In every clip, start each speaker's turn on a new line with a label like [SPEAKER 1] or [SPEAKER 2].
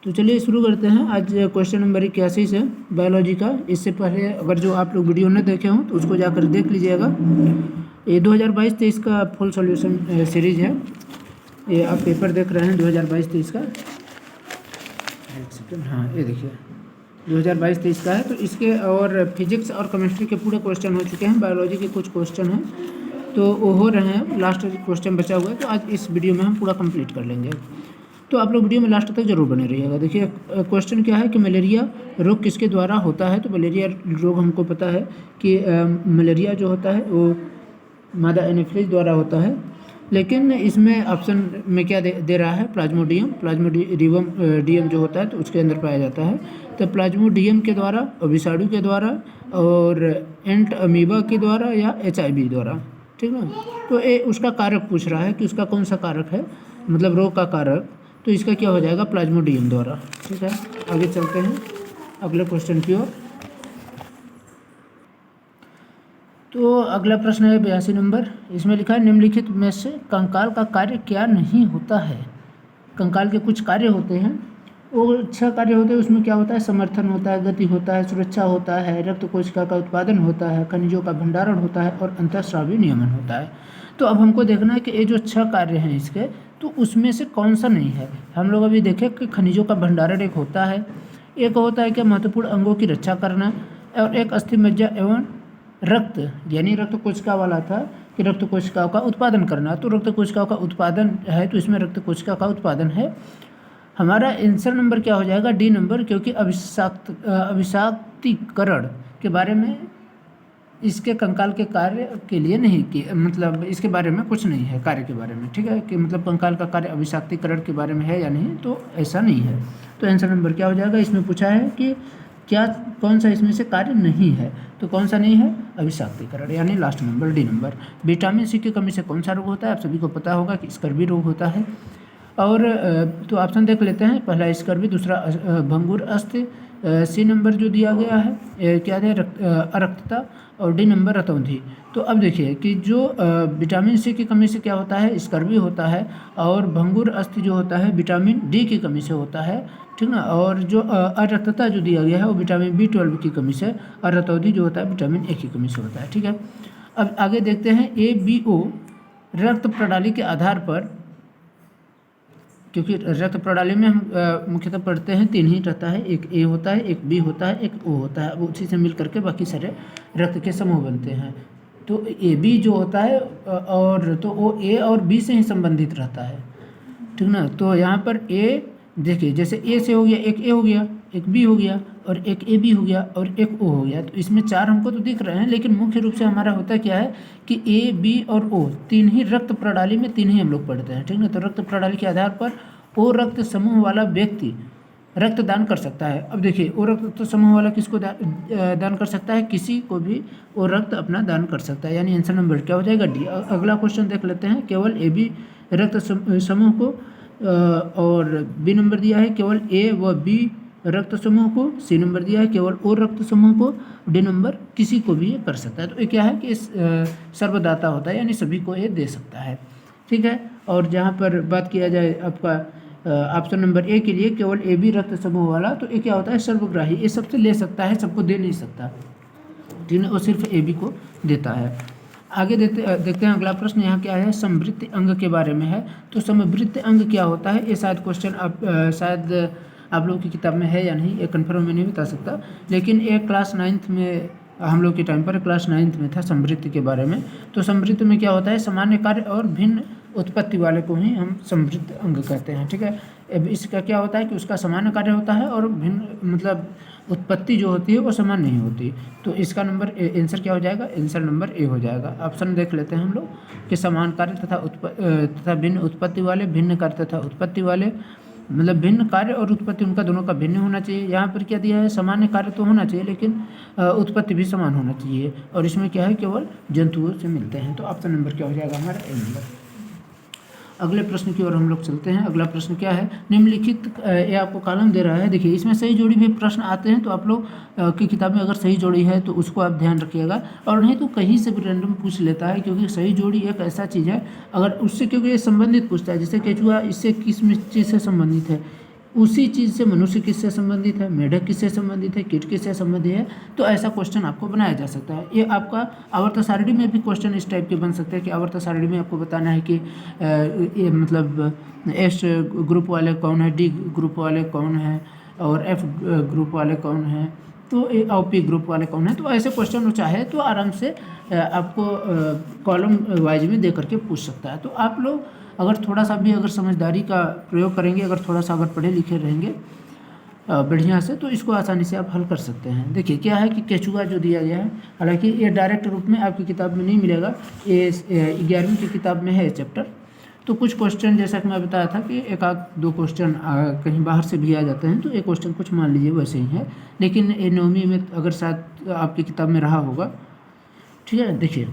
[SPEAKER 1] तो चलिए शुरू करते हैं। आज क्वेश्चन नंबर 81 से बायोलॉजी का। इससे पहले अगर जो आप लोग वीडियो न देखे हों तो उसको जाकर देख लीजिएगा। ये 2022-23 का फुल सॉल्यूशन सीरीज है। ये आप पेपर देख रहे हैं 2022-23 का। एक सेकेंड, हाँ ये देखिए 2022-23 का है। तो इसके और फिजिक्स और केमिस्ट्री के पूरे क्वेश्चन हो चुके हैं। बायोलॉजी के कुछ क्वेश्चन हैं तो वो हो रहे हैं, लास्ट क्वेश्चन बचा हुआ है। तो आज इस वीडियो में हम पूरा कंप्लीट कर लेंगे। तो आप लोग वीडियो में लास्ट तक जरूर बने रहिएगा। देखिए क्वेश्चन क्या है कि मलेरिया रोग किसके द्वारा होता है। तो मलेरिया रोग हमको पता है कि मलेरिया जो होता है वो मादा एनोफिलीज द्वारा होता है। लेकिन इसमें ऑप्शन में क्या दे रहा है, प्लाज्मोडियम जो होता है तो उसके अंदर पाया जाता है। तो प्लाज्मोडियम के द्वारा और विषाणु के द्वारा और एंट अमीबा के द्वारा या HIV द्वारा, ठीक है। तो ये उसका कारक पूछ रहा है कि उसका कौन सा कारक है, मतलब रोग का कारक। तो इसका क्या हो जाएगा, प्लाज्मोडियम द्वारा, ठीक है। आगे चलते हैं अगले क्वेश्चन की ओर। तो अगला प्रश्न है 82 नंबर। इसमें लिखा है निम्नलिखित में से कंकाल का कार्य क्या नहीं होता है। कंकाल के कुछ कार्य होते हैं, वो 6 कार्य होते हैं। उसमें क्या होता है, समर्थन होता है, गति होता है, सुरक्षा होता है, रक्त कोशिका का उत्पादन होता है, खनिजों का भंडारण होता है और अंतःस्रावी नियमन होता है। तो अब हमको देखना है कि ये जो 6 कार्य हैं इसके, तो उसमें से कौन सा नहीं है। हम लोग अभी देखें कि खनिजों का भंडारण एक होता है, एक होता है कि महत्वपूर्ण अंगों की रक्षा करना, और एक अस्थि मज्जा एवं रक्त यानी रक्त कोशिका वाला था कि रक्त कोशिकाओं का उत्पादन करना। तो रक्त कोशिकाओं का उत्पादन है, तो इसमें रक्त कोशिका का उत्पादन है। हमारा आंसर नंबर क्या हो जाएगा, डी नंबर, क्योंकि अविषाक्तीकरण के बारे में इसके कंकाल के कार्य के लिए नहीं कि मतलब इसके बारे में कुछ नहीं है कार्य के बारे में, ठीक है, कि मतलब कंकाल का कार्य अविषाक्तीकरण के बारे में है या नहीं, तो ऐसा नहीं है। तो आंसर नंबर क्या हो जाएगा, इसमें पूछा है कि क्या कौन सा इसमें से कार्य नहीं है, तो कौन सा नहीं है, अविषाक्तीकरण, यानी last number D number. Vitamin C की कमी से कौन सा रोग होता है, आप सभी को पता होगा कि स्कर्वी रोग होता है। और तो ऑप्शन देख लेते हैं, पहला स्कर्वी, दूसरा भंगुर अस्थि, सी नंबर जो दिया गया है क्या है, अरक्तता, और डी नंबर रतौंधी। तो अब देखिए कि जो विटामिन सी की कमी से क्या होता है, स्कर्वी होता है, और भंगुर अस्थि जो होता है विटामिन डी की कमी से होता है, ठीक ना। और जो अरक्तता जो दिया गया है वो विटामिन B12 की कमी से, और रतौंधी जो होता है विटामिन A की कमी से होता है, ठीक है। अब आगे देखते हैं ABO रक्त प्रणाली के आधार पर, क्योंकि रक्त प्रणाली में हम मुख्यतः पढ़ते हैं 3 ही रहता है, एक A होता है, एक B होता है, एक O होता है। उसी से मिल करके बाकी सारे रक्त के समूह बनते हैं। तो AB जो होता है और तो वो A और B से ही संबंधित रहता है, ठीक ना। तो यहाँ पर A देखिए, जैसे A से हो गया, एक A हो गया, एक B हो गया, और एक AB हो गया, और एक O हो गया। तो इसमें 4 हमको तो दिख रहे हैं, लेकिन मुख्य रूप से हमारा होता क्या है कि A, B और O 3 ही रक्त प्रणाली में 3 ही हम लोग पढ़ते हैं, ठीक ना। तो रक्त प्रणाली के आधार पर O रक्त समूह वाला व्यक्ति रक्त दान कर सकता है। अब देखिए O रक्त समूह वाला किसको दान कर सकता है, किसी को भी O रक्त अपना दान कर सकता है, यानी आंसर नंबर क्या हो जाएगा, डी। अगला क्वेश्चन देख लेते हैं, केवल AB रक्त समूह को, और B नंबर दिया है केवल A व B रक्त समूह को, C नंबर दिया है केवल O रक्त समूह को, D नंबर किसी को भी ये कर सकता है। तो ये क्या है कि सर्वदाता होता है, यानी सभी को ये दे सकता है, ठीक है। और जहाँ पर बात किया जाए आपका ऑप्शन नंबर A के लिए, केवल AB रक्त समूह वाला, तो ये क्या होता है, सर्वग्राही, ये सबसे ले सकता है, सबको दे नहीं सकता, ठीक है, वो सिर्फ AB को देता है। आगे देखते हैं अगला प्रश्न। यहाँ क्या है, समवृत्ति अंग के बारे में है। तो समवृत्ति अंग क्या होता है, ये शायद क्वेश्चन शायद आप लोगों की किताब में है या नहीं, ये कन्फर्म मैं नहीं बता सकता, लेकिन ये क्लास 9th में हम लोग के टाइम पर क्लास 9th में था समवृत्ति के बारे में। तो समवृत्ति में क्या होता है, सामान्य कार्य और भिन्न उत्पत्ति वाले को ही हम समवृत्ति अंग कहते हैं, ठीक है। अब इसका क्या होता है कि उसका सामान्य कार्य होता है और भिन्न मतलब उत्पत्ति जो होती है वो समान नहीं होती। तो इसका नंबर आंसर क्या हो जाएगा, आंसर नंबर A हो जाएगा। ऑप्शन देख लेते हैं हम लोग कि समान कार्य तथा भिन्न उत्पत्ति वाले, भिन्न कार्य तथा उत्पत्ति वाले, मतलब भिन्न कार्य और उत्पत्ति उनका दोनों का भिन्न होना चाहिए। यहाँ पर क्या दिया है, सामान्य कार्य तो होना चाहिए लेकिन उत्पत्ति भी समान होना चाहिए, और इसमें क्या है, केवल जंतुओं से मिलते हैं। तो ऑप्शन नंबर क्या हो जाएगा हमारा, A नंबर। अगले प्रश्न की ओर हम लोग चलते हैं। अगला प्रश्न क्या है, निम्नलिखित, ये आपको कॉलम दे रहा है, देखिए इसमें सही जोड़ी भी प्रश्न आते हैं, तो आप लोग की किताब में अगर सही जोड़ी है तो उसको आप ध्यान रखिएगा, और नहीं तो कहीं से भी रैंडम पूछ लेता है, क्योंकि सही जोड़ी एक ऐसा चीज़ है, अगर उससे क्योंकि ये संबंधित पूछता है, जैसे केचुआ इससे किस चीज़ से संबंधित है, उसी चीज़ से मनुष्य किससे संबंधित है, मेढक किससे संबंधित है, कीट किससे संबंधित है, तो ऐसा क्वेश्चन आपको बनाया जा सकता है। ये आपका आवर्त सारणी में भी क्वेश्चन इस टाइप के बन सकते हैं कि आवर्त सारणी में आपको बताना है कि ये मतलब एस ग्रुप वाले कौन है, डी ग्रुप वाले कौन है और एफ ग्रुप वाले कौन है, तो और पी ग्रुप वाले कौन है। तो ऐसे क्वेश्चन वो चाहे तो आराम से आपको कॉलम वाइज में दे करके पूछ सकता है। तो आप लोग अगर थोड़ा सा भी अगर समझदारी का प्रयोग करेंगे, अगर थोड़ा सा अगर पढ़े लिखे रहेंगे बढ़िया से, तो इसको आसानी से आप हल कर सकते हैं। देखिए क्या है कि केचुआ जो दिया गया है, हालांकि ये डायरेक्ट रूप में आपकी किताब में नहीं मिलेगा, ये 11वीं की किताब में है चैप्टर। तो कुछ क्वेश्चन जैसा कि मैं बताया था कि एक आध दो क्वेश्चन कहीं बाहर से भी आ जाते हैं, तो एक क्वेश्चन कुछ मान लीजिए वैसे ही है, लेकिन ये 9वीं में अगर शायद आपकी किताब में रहा होगा। ठीक है, देखिए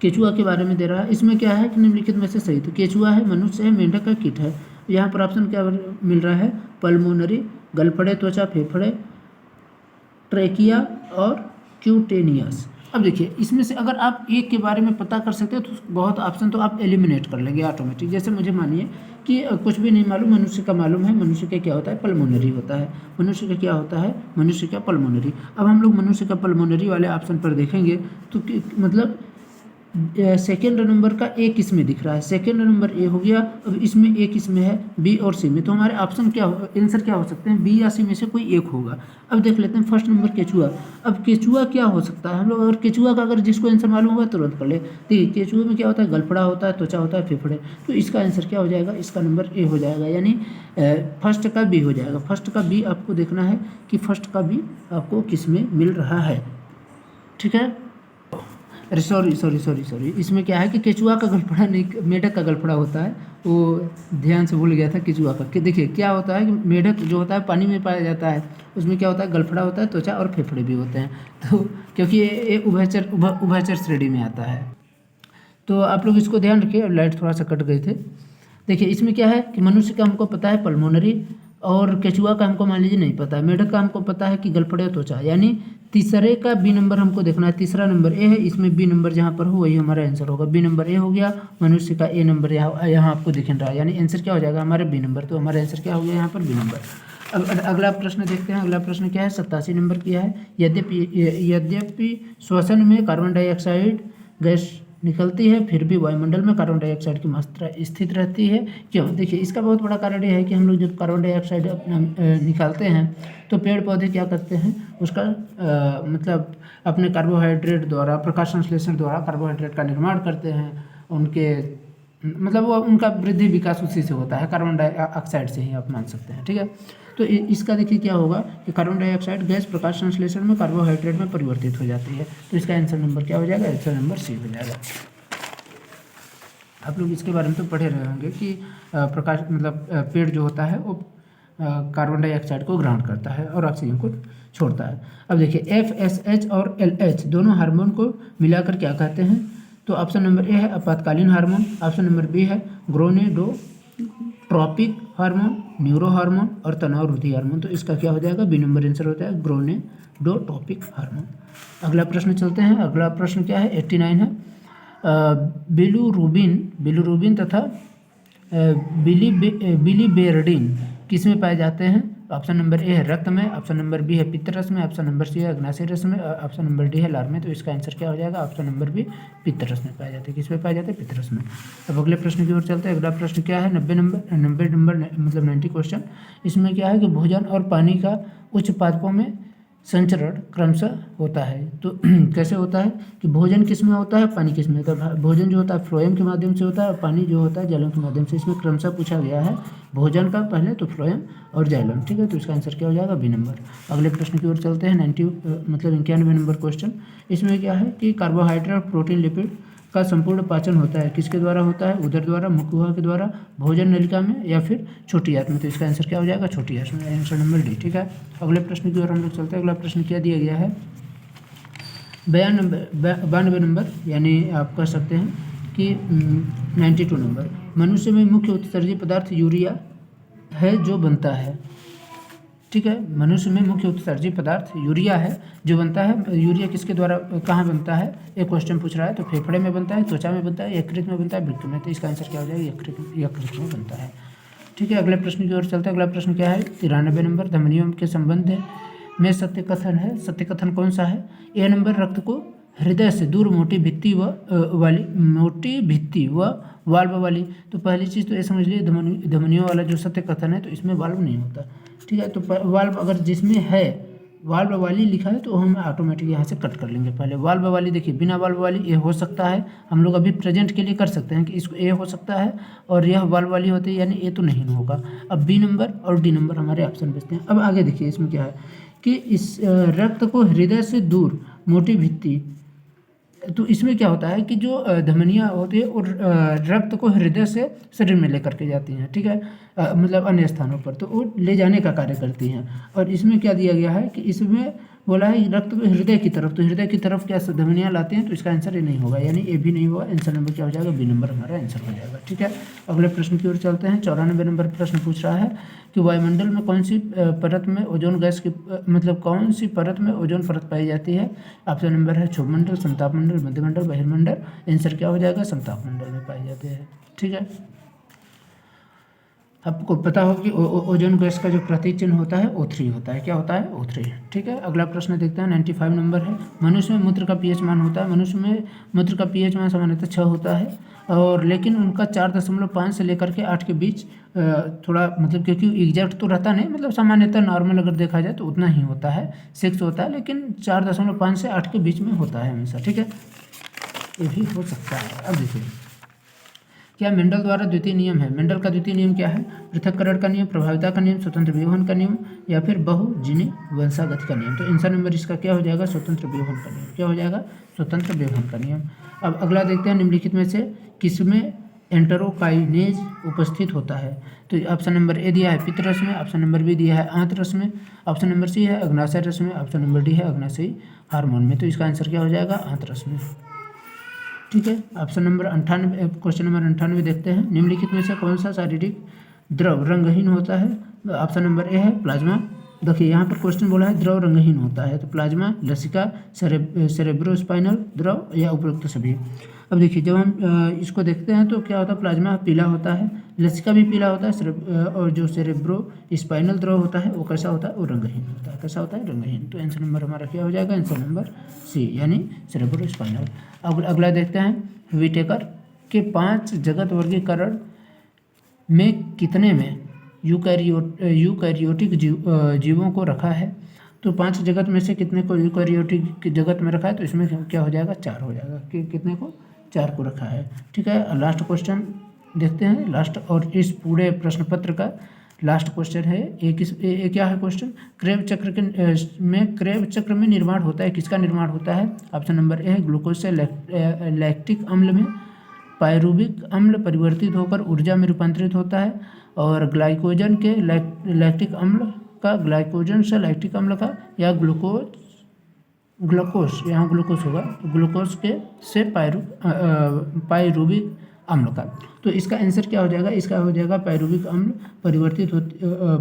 [SPEAKER 1] केचुआ के बारे में दे रहा है, इसमें क्या है कि निम्नलिखित में से सही, तो केचुआ है, मनुष्य है, मेंढक का, कीट है। यहाँ पर ऑप्शन क्या मिल रहा है, पल्मोनरी, गलफड़े त्वचा, फेफड़े, ट्रेकिया और क्यूटेनियस। अब देखिए इसमें से अगर आप एक के बारे में पता कर सकते हो तो बहुत ऑप्शन तो आप एलिमिनेट कर लेंगे ऑटोमेटिक। जैसे मुझे मानिए कि कुछ भी नहीं मालूम, मनुष्य का मालूम है, मनुष्य का क्या होता है, पल्मोनरी होता है। मनुष्य का क्या होता है, मनुष्य का पल्मोनरी। अब हम लोग मनुष्य का पल्मोनरी वाले ऑप्शन पर देखेंगे तो मतलब सेकेंड नंबर का ए किस में दिख रहा है, सेकेंड नंबर ए हो गया। अब इसमें ए किस में है, बी और सी में, तो हमारे ऑप्शन क्या हो, आंसर क्या हो सकते हैं, बी या सी में से कोई एक होगा। अब देख लेते हैं फर्स्ट नंबर केचुआ। अब केचुआ क्या हो सकता है, हम लोग अगर केचुआ का अगर जिसको आंसर मालूम हुआ तुरंत कर ले। देखिए केचुआ में क्या होता है, गलफड़ा होता है, त्वचा होता है, फेफड़े, तो इसका आंसर क्या हो जाएगा, इसका नंबर ए हो जाएगा, यानी फर्स्ट का बी हो जाएगा। फर्स्ट का बी आपको देखना है कि फर्स्ट का बी आपको किस में मिल रहा है। ठीक है, अरे सॉरी, इसमें क्या है कि केचुआ का गलफड़ा नहीं, मेढक का गलफड़ा होता है, वो ध्यान से भूल गया था केचुआ का। कि देखिए क्या होता है कि मेढक जो होता है पानी में पाया जाता है, उसमें क्या होता है, गलफड़ा होता है, त्वचा और फेफड़े भी होते हैं। तो क्योंकि ये उभयचर श्रेणी में आता है, तो आप लोग इसको ध्यान रखिए। अब लाइट थोड़ा सा कट गए थे। देखिए इसमें क्या है कि मनुष्य का हमको पता है पल्मोनरी, और केचुआ का हमको मान लीजिए नहीं पता है। मेढक का हमको पता है कि गलफड़े त्वचा, यानी तीसरे का बी नंबर हमको देखना है। तीसरा नंबर ए है, इसमें बी नंबर जहाँ पर हो वही हमारा आंसर होगा। बी नंबर ए हो गया, मनुष्य का ए नंबर यहाँ आपको दिख रहा है, यानी आंसर क्या हो जाएगा हमारे बी नंबर। तो हमारा आंसर क्या हो गया यहाँ पर बी नंबर। अब अगला प्रश्न देखते हैं। अगला प्रश्न क्या है, 87 नंबर किया है। यद्यपि श्वसन में कार्बन डाइऑक्साइड गैस निकलती है, फिर भी वायुमंडल में कार्बन डाइऑक्साइड की मात्रा स्थित रहती है, क्यों। देखिए इसका बहुत बड़ा कारण यह है कि हम लोग जब कार्बन डाइऑक्साइड अपना निकालते हैं तो पेड़ पौधे क्या करते हैं, उसका मतलब अपने कार्बोहाइड्रेट द्वारा, प्रकाश संश्लेषण द्वारा कार्बोहाइड्रेट का निर्माण करते हैं। उनके मतलब वो उनका वृद्धि विकास उसी से होता है, कार्बन डाइऑक्साइड से ही आप मान सकते हैं। ठीक है, तो इसका देखिए क्या होगा कि कार्बन डाइऑक्साइड गैस प्रकाश संश्लेषण में कार्बोहाइड्रेट में परिवर्तित हो जाती है, तो इसका आंसर नंबर क्या हो जाएगा, आंसर नंबर सी हो जाएगा। आप लोग इसके बारे में तो पढ़े रहे होंगे कि प्रकाश मतलब पेड़ जो होता है वो कार्बन डाइऑक्साइड को ग्रहण करता है और ऑक्सीजन को छोड़ता है। अब देखिए FSH और LH दोनों हार्मोन को मिलाकर क्या कहते हैं, तो ऑप्शन नंबर ए है आपातकालीन हार्मोन, ऑप्शन नंबर बी है ग्रोनेडोट्रोपिक हार्मोन, न्यूरो हार्मोन और तनाव रोधी हार्मोन। तो इसका क्या हो जाएगा, बी नंबर आंसर होता है ग्रोनेडोट्रोपिक हार्मोन। अगला प्रश्न चलते हैं। अगला प्रश्न क्या है, 89 है। बिलिरुबिन तथा बिलिबेरडिन किस में पाए जाते हैं, ऑप्शन नंबर ए है रक्त में, ऑप्शन नंबर बी है पित्तरस में, ऑप्शन नंबर सी है अग्नाशय रस में, ऑप्शन नंबर डी है लार में। तो इसका आंसर क्या हो जाएगा, ऑप्शन नंबर बी पित्तरस में पाए जाते हैं। किस में पाए जाते हैं, पित्तरस में। अब अगले प्रश्न की ओर चलते हैं। अगला प्रश्न क्या है, 90 नंबर मतलब 90 क्वेश्चन। इसमें क्या है कि भोजन और पानी का उच्च पादपों में संचरण क्रमशः होता है। तो कैसे होता है कि भोजन किस में होता है, पानी किस में होता है। भोजन जो होता है फ्लोएम के माध्यम से होता है और पानी जो होता है जाइलम के माध्यम से। इसमें क्रमशः पूछा गया है भोजन का पहले, तो फ्लोएम और जाइलम। ठीक है, तो इसका आंसर क्या हो जाएगा, बी नंबर। अगले प्रश्न की ओर चलते हैं। 91 नंबर क्वेश्चन। इसमें क्या है कि कार्बोहाइड्रेट, प्रोटीन, लिपिड का संपूर्ण पाचन होता है, किसके द्वारा होता है, उदर द्वारा, मुखगुहा के द्वारा, भोजन नलिका में या फिर छोटी आंत में। तो इसका आंसर क्या हो जाएगा, छोटी आंत में, आंसर नंबर डी। ठीक है, अगले प्रश्न की ओर हम लोग चलते हैं। अगला प्रश्न क्या दिया गया है, 92 नंबर, यानी आप कह सकते हैं कि 92 नंबर। मनुष्य में मुख्य उत्सर्जी पदार्थ यूरिया है जो बनता है। ठीक है, मनुष्य में मुख्य उत्सर्जी पदार्थ यूरिया है जो बनता है। यूरिया किसके द्वारा कहाँ बनता है, एक क्वेश्चन पूछ रहा है। तो फेफड़े में बनता है, त्वचा में बनता है, यकृत में बनता है, वृक्क में। तो इसका आंसर क्या हो जाएगा, यकृत में बनता है। ठीक है, अगले प्रश्न की ओर चलते हैं। अगला प्रश्न क्या है? 93 नंबर, धमनियों के संबंध में सत्य कथन है। सत्य कथन कौन सा है? ए नंबर, रक्त को हृदय से दूर मोटी भित्ति व वाल्व वाली। तो पहली चीज़ तो ये समझ लीजिए, धमनियों वाला जो सत्य कथन है तो इसमें वाल्व नहीं होता। ठीक है, तो वाल्व अगर जिसमें है वाल्व वाली लिखा है तो हम ऑटोमेटिक यहाँ से कट कर लेंगे। पहले वाल्व वाली देखिए, बिना वाल्व वाली ये हो सकता है, हम लोग अभी प्रेजेंट के लिए कर सकते हैं कि इसको ए हो सकता है और यह वाल्व वाली होती है, यानी ए तो नहीं होगा। अब बी नंबर और डी नंबर हमारे ऑप्शन बचते हैं। अब आगे देखिए इसमें क्या है कि इस रक्त को हृदय से दूर मोटी भित्ति, तो इसमें क्या होता है कि जो धमनियाँ होती है और रक्त को हृदय से शरीर में लेकर के जाती हैं। ठीक है, मतलब अन्य स्थानों पर तो वो ले जाने का कार्य करती हैं। और इसमें क्या दिया गया है कि इसमें बोला है रक्त को हृदय की तरफ, तो हृदय की तरफ क्या धमनियाँ लाते हैं, तो इसका आंसर ये नहीं होगा, यानी ए भी नहीं होगा। आंसर नंबर क्या हो जाएगा? बी नंबर हमारा आंसर हो जाएगा। ठीक है, अगले प्रश्न की ओर चलते हैं। 94 नंबर प्रश्न पूछ रहा है कि वायुमंडल में कौन सी परत में ओजोन गैस की मतलब कौन सी परत में ओजोन परत पाई जाती है? ऑप्शन नंबर है क्षोभमंडल, समतापमंडल, मध्यमंडल, बहिर्मंडल। आंसर क्या हो जाएगा? समतापमंडल में पाई जाती है। ठीक है, आपको पता हो कि ओजोन गैस का जो प्रतीक चिन्ह होता है O3 होता है। क्या होता है? O3। ठीक है, अगला प्रश्न देखते हैं। 95 नंबर है। मनुष्य में मूत्र का पीएच मान होता है। मनुष्य में मूत्र का पीएच मान सामान्यतः 6 होता है, और लेकिन उनका 4.5 से लेकर के 8 के बीच थोड़ा मतलब, क्योंकि एग्जैक्ट तो रहता नहीं, मतलब सामान्यतः नॉर्मल अगर देखा जाए तो उतना ही होता है, 6 होता है, लेकिन 4.5 से 8 के बीच में होता है हमेशा। ठीक है, ये भी हो सकता है। अब देखिए क्या मेंडल द्वारा द्वितीय नियम है? मेंडल का द्वितीय नियम क्या है? पृथक्करण का नियम, प्रभाविता का नियम, स्वतंत्र विवहन का नियम, या फिर बहुजीनी वंशागत का नियम। तो आंसर नंबर इसका क्या हो जाएगा? स्वतंत्र विवहन का नियम। क्या हो जाएगा? स्वतंत्र विवहन का नियम। अब अगला देखते हैं, निम्नलिखित में से किसमें एंटेरोकाइनेज उपस्थित होता है? तो ऑप्शन नंबर ए दिया है पित्तरस में, ऑप्शन नंबर बी दिया है आंत रस में, ऑप्शन नंबर सी है अग्नाशय रस में, ऑप्शन नंबर डी है अग्नाशयी हार्मोन में। तो इसका आंसर क्या हो जाएगा? आंत रस में। ठीक है, ऑप्शन नंबर 98, क्वेश्चन नंबर 98 देखते हैं। निम्नलिखित में से कौन सा शारीरिक द्रव रंगहीन होता है? ऑप्शन नंबर ए है प्लाज्मा। देखिए यहाँ पर क्वेश्चन बोला है द्रव रंगहीन होता है, तो प्लाज्मा, लसिका, सेरेब्रोस्पाइनल द्रव या उपरोक्त सभी। अब देखिए जब हम इसको देखते हैं तो क्या होता है? प्लाज्मा पीला होता है, लसिका भी पीला होता है, और जो सेरेब्रो स्पाइनल द्रव होता है वो कैसा होता है? वो रंगहीन होता है। कैसा होता है? रंगहीन। तो आंसर नंबर हमारा क्या हो जाएगा? आंसर नंबर सी, यानी सेरेब्रो स्पाइनल। अब अगला देखते हैं, विटेकर के 5 जगत वर्गीकरण में कितने में यूकैरियोटिक जीवों को रखा है? तो 5 जगत में से कितने को यूकैरियोटिक जगत में रखा है? तो इसमें क्या हो जाएगा? 4 हो जाएगा। कि कितने को? 4 को रखा है। ठीक है, लास्ट क्वेश्चन देखते हैं, लास्ट, और इस पूरे प्रश्न पत्र का लास्ट क्वेश्चन है। ये क्या है क्वेश्चन? क्रेब चक्र में निर्माण होता है, किसका निर्माण होता है? ऑप्शन नंबर ए है ग्लूकोज से लैक्टिक अम्ल में पायरुविक अम्ल परिवर्तित होकर ऊर्जा में रूपांतरित होता है, और ग्लाइकोजन के लैक्टिक अम्ल का ग्लाइकोजन से लैक्टिक अम्ल का, या ग्लूकोज यहाँ ग्लूकोज होगा, तो ग्लूकोज के से पायरुविक अम्ल का। तो इसका आंसर क्या हो जाएगा? इसका हो जाएगा पायरुविक अम्ल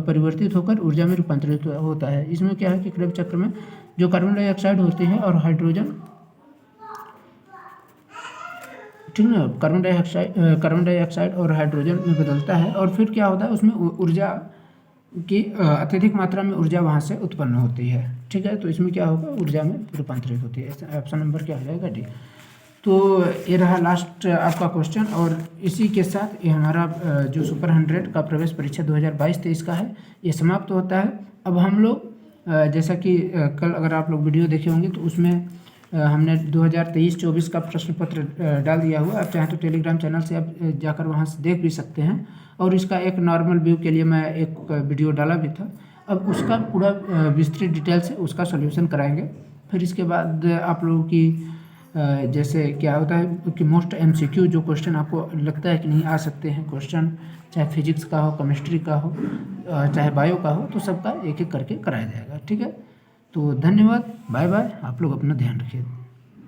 [SPEAKER 1] परिवर्तित होकर ऊर्जा में रूपांतरित होता है। इसमें क्या है कि क्रेब चक्र में जो कार्बन डाइऑक्साइड होती है और हाइड्रोजन, ठीक ना, कार्बन डाइऑक्साइड और हाइड्रोजन में बदलता है, और फिर क्या होता है उसमें ऊर्जा की अत्यधिक मात्रा में ऊर्जा वहाँ से उत्पन्न होती है। ठीक है, तो इसमें क्या होगा? ऊर्जा में रूपांतरित होती है। ऑप्शन नंबर क्या हो जाएगा? डी। तो ये रहा लास्ट आपका क्वेश्चन, और इसी के साथ ये हमारा जो सुपर 100 का प्रवेश परीक्षा 2022-23 का है ये समाप्त होता है। अब हम लोग जैसा कि कल अगर आप लोग वीडियो देखे होंगे तो उसमें हमने 2023-24 का प्रश्न पत्र डाल दिया हुआ। आप चाहें तो टेलीग्राम चैनल से आप जाकर वहां से देख भी सकते हैं, और इसका एक नॉर्मल व्यू के लिए मैं एक वीडियो डाला भी था। अब उसका पूरा विस्तृत डिटेल से उसका सॉल्यूशन कराएंगे। फिर इसके बाद आप लोगों की जैसे क्या होता है कि मोस्ट MCQ जो क्वेश्चन आपको लगता है कि नहीं आ सकते हैं क्वेश्चन, चाहे फिजिक्स का हो, केमिस्ट्री का हो, चाहे बायो का हो, तो सबका एक एक करके कराया जाएगा। ठीक है, तो धन्यवाद, बाय बाय, आप लोग अपना ध्यान रखिए।